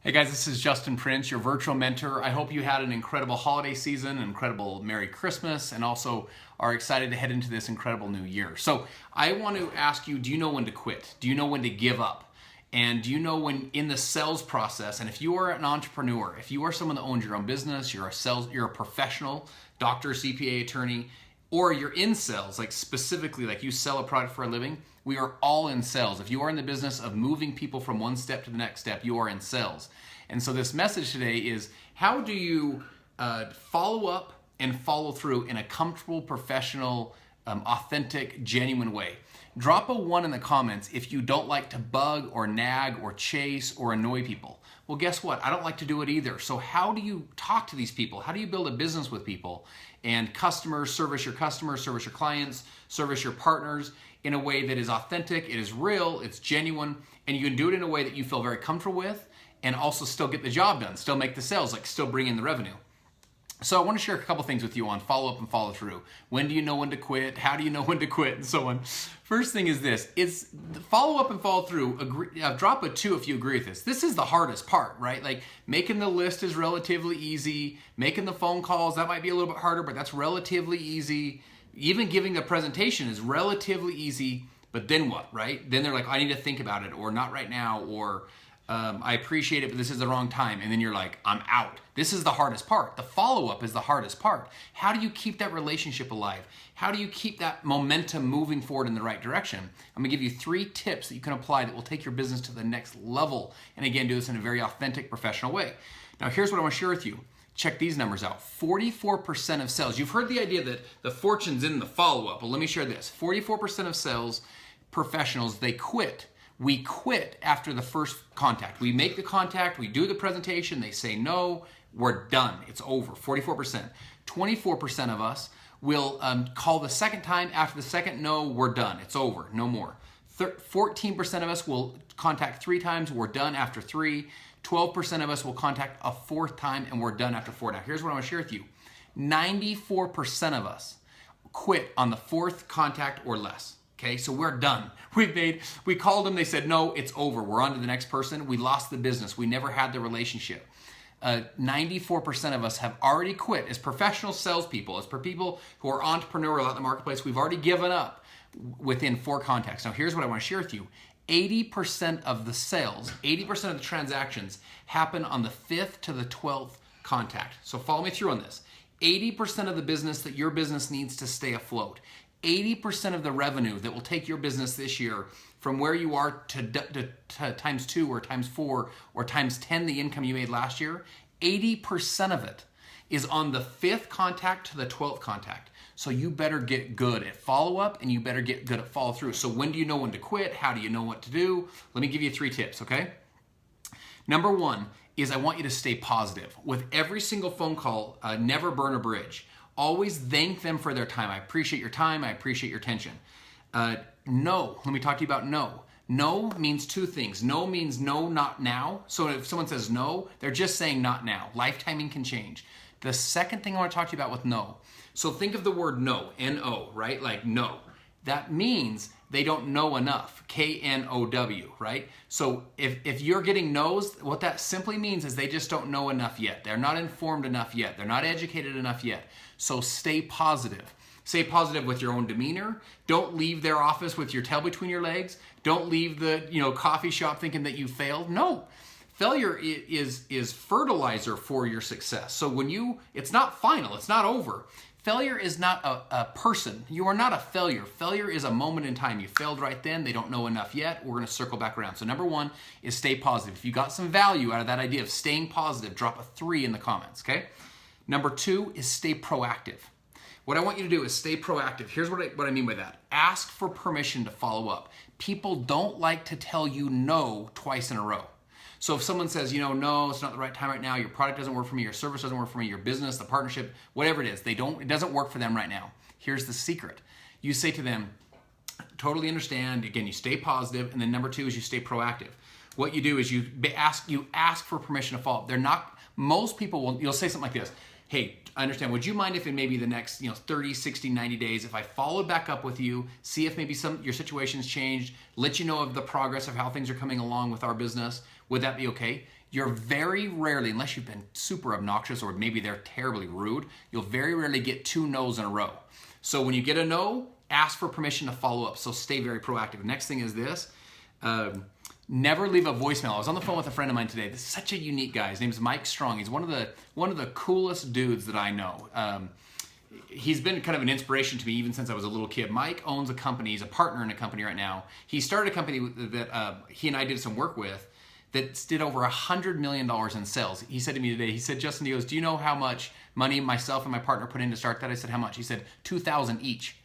Hey guys, this is Justin Prince, your virtual mentor. I hope you had an incredible holiday season, an incredible Merry Christmas, and also are excited to head into this incredible new year. So I want to ask you, do you know when to quit? Do you know when to give up? And do you know when in the sales process, and if you are an entrepreneur, if you are someone that owns your own business, you're a professional, doctor, CPA, attorney, or you're in sales, like specifically like you sell a product for a living, we are all in sales. If you are in the business of moving people from one step to the next step, you are in sales. And so this message today is, how do you follow up and follow through in a comfortable, professional, authentic, genuine way? Drop a 1 in the comments if you don't like to bug or nag or chase or annoy people. Well, guess what? I don't like to do it either. So how do you talk to these people? How do you build a business with people and service your clients, service your partners in a way that is authentic, it is real, it's genuine, and you can do it in a way that you feel very comfortable with and also still get the job done, still make the sales, like still bring in the revenue. So I want to share a couple things with you on follow up and follow through. When do you know when to quit? How do you know when to quit? And so on. First thing is this, it's the follow up and follow through. Drop a 2 if you agree with this. This is the hardest part, right? Like making the list is relatively easy. Making the phone calls, that might be a little bit harder, but that's relatively easy. Even giving the presentation is relatively easy, but then what, right? Then they're like, I need to think about it, or not right now, or I appreciate it, but this is the wrong time. And then you're like, I'm out. This is the hardest part. The follow-up is the hardest part. How do you keep that relationship alive? How do you keep that momentum moving forward in the right direction? I'm gonna give you 3 tips that you can apply that will take your business to the next level. And again, do this in a very authentic, professional way. Now, here's what I wanna share with you. Check these numbers out. 44% of sales. You've heard the idea that the fortune's in the follow-up. Well, let me share this. 44% of sales professionals, they quit. We quit after the first contact. We make the contact, we do the presentation, they say no, we're done, it's over, 44%. 24% of us will call the second time, after the second no, we're done, it's over, no more. 14% of us will contact 3 times, we're done after 3. 12% of us will contact a 4th time and we're done after 4. Now here's what I want to share with you. 94% of us quit on the 4th contact or less. Okay, so we're done. We called them, they said, no, it's over. We're on to the next person. We lost the business. We never had the relationship. 94% of us have already quit as professional salespeople, as per people who are entrepreneurial out in the marketplace. We've already given up within 4 contacts. Now, here's what I want to share with you. 80% of the sales, 80% of the transactions happen on the 5th to the 12th contact. So follow me through on this. 80% of the business that your business needs to stay afloat. 80% of the revenue that will take your business this year from where you are to times 2 or times 4 or times 10 the income you made last year, 80% of it is on the 5th contact to the 12th contact. So you better get good at follow-up and you better get good at follow-through. So when do you know when to quit? How do you know what to do? Let me give you 3 tips, okay? Number 1 is I want you to stay positive. With every single phone call, never burn a bridge. Always thank them for their time. I appreciate your time. I appreciate your attention. No, let me talk to you about no. No means 2 things. No means no, not now. So if someone says no, they're just saying not now. Life timing can change. The second thing I want to talk to you about with no. So think of the word no, N-O, right? Like no. That means they don't know enough, K-N-O-W, right? So if you're getting no's, what that simply means is they just don't know enough yet. They're not informed enough yet. They're not educated enough yet. So stay positive. Stay positive with your own demeanor. Don't leave their office with your tail between your legs. Don't leave the coffee shop thinking that you failed. No. Failure is fertilizer for your success. So it's not final, it's not over. Failure is not a person. You are not a failure. Failure is a moment in time. You failed right then. They don't know enough yet. We're going to circle back around. So number 1 is stay positive. If you got some value out of that idea of staying positive, drop a 3 in the comments, okay? Number 2 is stay proactive. What I want you to do is stay proactive. Here's what I mean by that. Ask for permission to follow up. People don't like to tell you no twice in a row. So if someone says, no, it's not the right time right now, your product doesn't work for me, your service doesn't work for me, your business, the partnership, whatever it is, it doesn't work for them right now. Here's the secret. You say to them, totally understand. Again, you stay positive. And then number 2 is you stay proactive. What you do is you ask for permission to follow up. Most people you'll say something like this. Hey, I understand. Would you mind if in maybe the next 30, 60, 90 days, if I followed back up with you, see if maybe your situation's changed, let you know of the progress of how things are coming along with our business? Would that be okay? You're very rarely, unless you've been super obnoxious or maybe they're terribly rude, you'll very rarely get 2 no's in a row. So when you get a no, ask for permission to follow up. So stay very proactive. Next thing is this. Never leave a voicemail. I was on the phone with a friend of mine today. This is such a unique guy. His name's Mike Strong. He's one of the coolest dudes that I know. He's been kind of an inspiration to me even since I was a little kid. Mike owns a company. He's a partner in a company right now. He started a company that he and I did some work with that did over $100 million in sales. He said to me today, he said, Justin, he goes, do you know how much money myself and my partner put in to start that? I said, how much? He said, $2,000 each.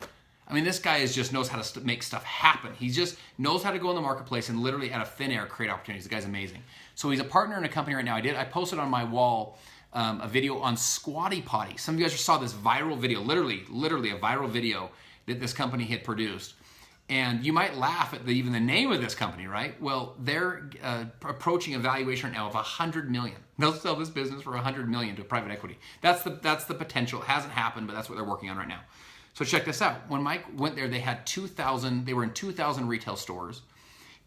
I mean, this guy just knows how to make stuff happen. He just knows how to go in the marketplace and literally out of thin air create opportunities. The guy's amazing. So he's a partner in a company right now. I posted on my wall a video on Squatty Potty. Some of you guys saw this viral video, literally a viral video that this company had produced. And you might laugh at even the name of this company, right? Well, they're approaching a valuation right now of $100 million. They'll sell this business for $100 million to private equity. That's the potential. It hasn't happened, but that's what they're working on right now. So check this out. When Mike went there, they were in 2,000 retail stores.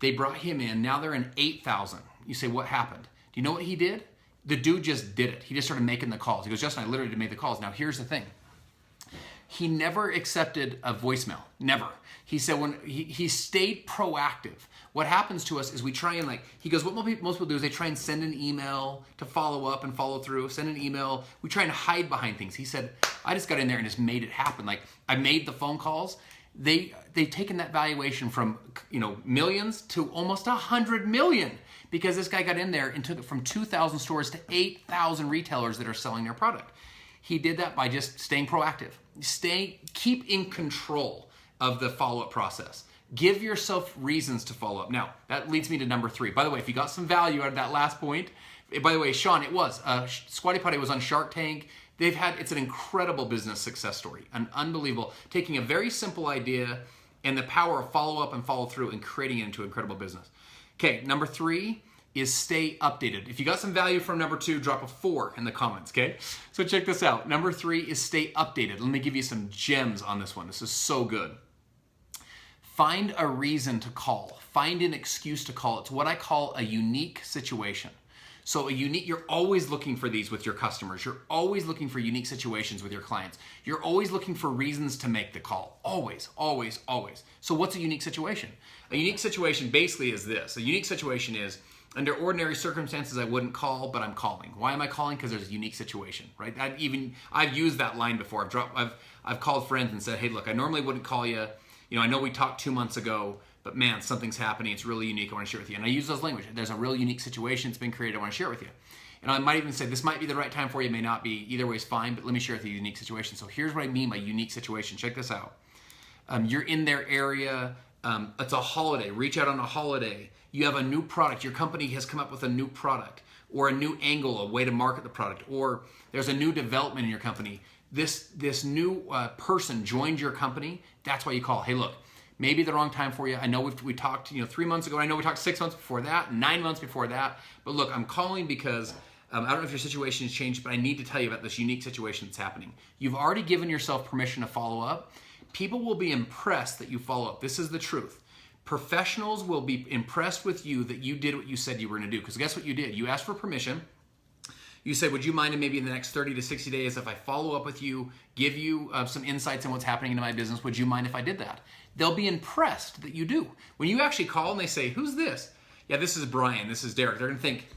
They brought him in. Now they're in 8,000. You say, what happened? Do you know what he did? The dude just did it. He just started making the calls. He goes, Justin, I literally made the calls. Now here's the thing. He never accepted a voicemail. Never. He said when he stayed proactive. What happens to us is we try and he goes, what most people do is they try and send an email to follow up and follow through, send an email. We try and hide behind things. He said, I just got in there and just made it happen. I made the phone calls. They've taken that valuation from millions to almost 100 million because this guy got in there and took it from 2,000 stores to 8,000 retailers that are selling their product. He did that by just staying proactive. Keep in control of the follow-up process. Give yourself reasons to follow up. Now, that leads me to number 3. By the way, if you got some value out of that last point, by the way, Sean, it was. Squatty Potty was on Shark Tank. It's an incredible business success story, an unbelievable, taking a very simple idea and the power of follow-up and follow-through and creating it into an incredible business. Okay, number 3 is stay updated. If you got some value from number 2, drop a 4 in the comments, okay? So check this out. Number 3 is stay updated. Let me give you some gems on this one. This is so good. Find a reason to call. Find an excuse to call. It's what I call a unique situation. So you're always looking for these with your customers. You're always looking for unique situations with your clients. You're always looking for reasons to make the call. Always, always, always. So what's a unique situation? A unique situation basically is this. A unique situation is, under ordinary circumstances, I wouldn't call, but I'm calling. Why am I calling? Because there's a unique situation, right? I've used that line before. I've called friends and said, hey, look, I normally wouldn't call you. I know we talked 2 months ago, but man, something's happening. It's really unique. I want to share it with you. And I use those language. There's a real unique situation. It's been created. I want to share it with you. And I might even say, this might be the right time for you. It may not be. Either way is fine, but let me share with you a unique situation. So here's what I mean by unique situation. Check this out. You're in their area. It's a holiday. Reach out on a holiday. You have a new product. Your company has come up with a new product or a new angle, a way to market the product, or there's a new development in your company. This new person joined your company. That's why you call. Hey, look, maybe the wrong time for you. I know we talked 3 months ago. I know we talked 6 months before that, 9 months before that. But look, I'm calling because I don't know if your situation has changed, but I need to tell you about this unique situation that's happening. You've already given yourself permission to follow up. People will be impressed that you follow up. This is the truth. Professionals will be impressed with you that you did what you said you were going to do. Because guess what you did? You asked for permission. You said, would you mind maybe in the next 30 to 60 days if I follow up with you, give you some insights on what's happening in my business? Would you mind if I did that? They'll be impressed that you do. When you actually call and they say, who's this? Yeah, this is Brian. This is Derek. They're going to think,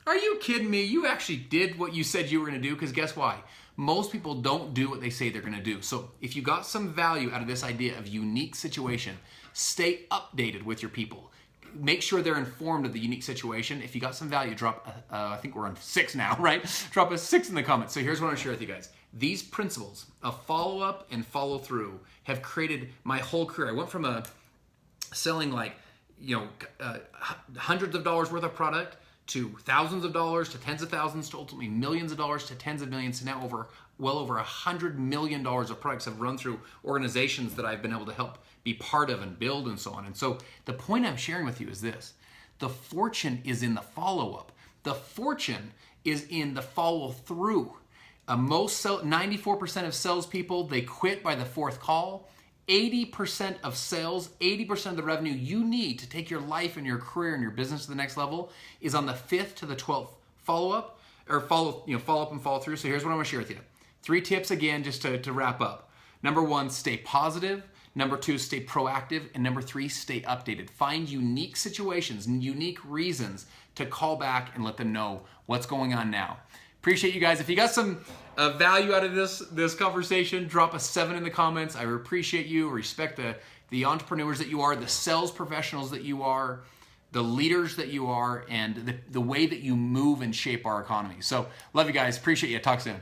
are you kidding me? You actually did what you said you were going to do? Because guess why? Most people don't do what they say they're going to do. So if you got some value out of this idea of unique situation, stay updated with your people. Make sure they're informed of the unique situation. If you got some value, drop, I think we're on 6 now, right? Drop a 6 in the comments. So here's what I want to share with you guys. These principles of follow-up and follow-through have created my whole career. I went from selling hundreds of dollars worth of product to thousands of dollars to tens of thousands to ultimately millions of dollars to tens of millions to now well over $100 million of products have run through organizations that I've been able to help be part of and build and so on. And so the point I'm sharing with you is this. The fortune is in the follow-up. The fortune is in the follow-through. 94% of salespeople, they quit by the 4th call. 80% of sales, 80% of the revenue you need to take your life and your career and your business to the next level is on the 5th to the 12th follow-up, or follow up and follow through. So here's what I want to share with you. 3 tips again, just to wrap up. Number 1, stay positive. Number 2, stay proactive. And number 3, stay updated. Find unique situations and unique reasons to call back and let them know what's going on now. Appreciate you guys. If you got some value out of this conversation, drop a 7 in the comments. I appreciate you. Respect the entrepreneurs that you are, the sales professionals that you are, the leaders that you are, and the way that you move and shape our economy. So love you guys. Appreciate you. Talk soon.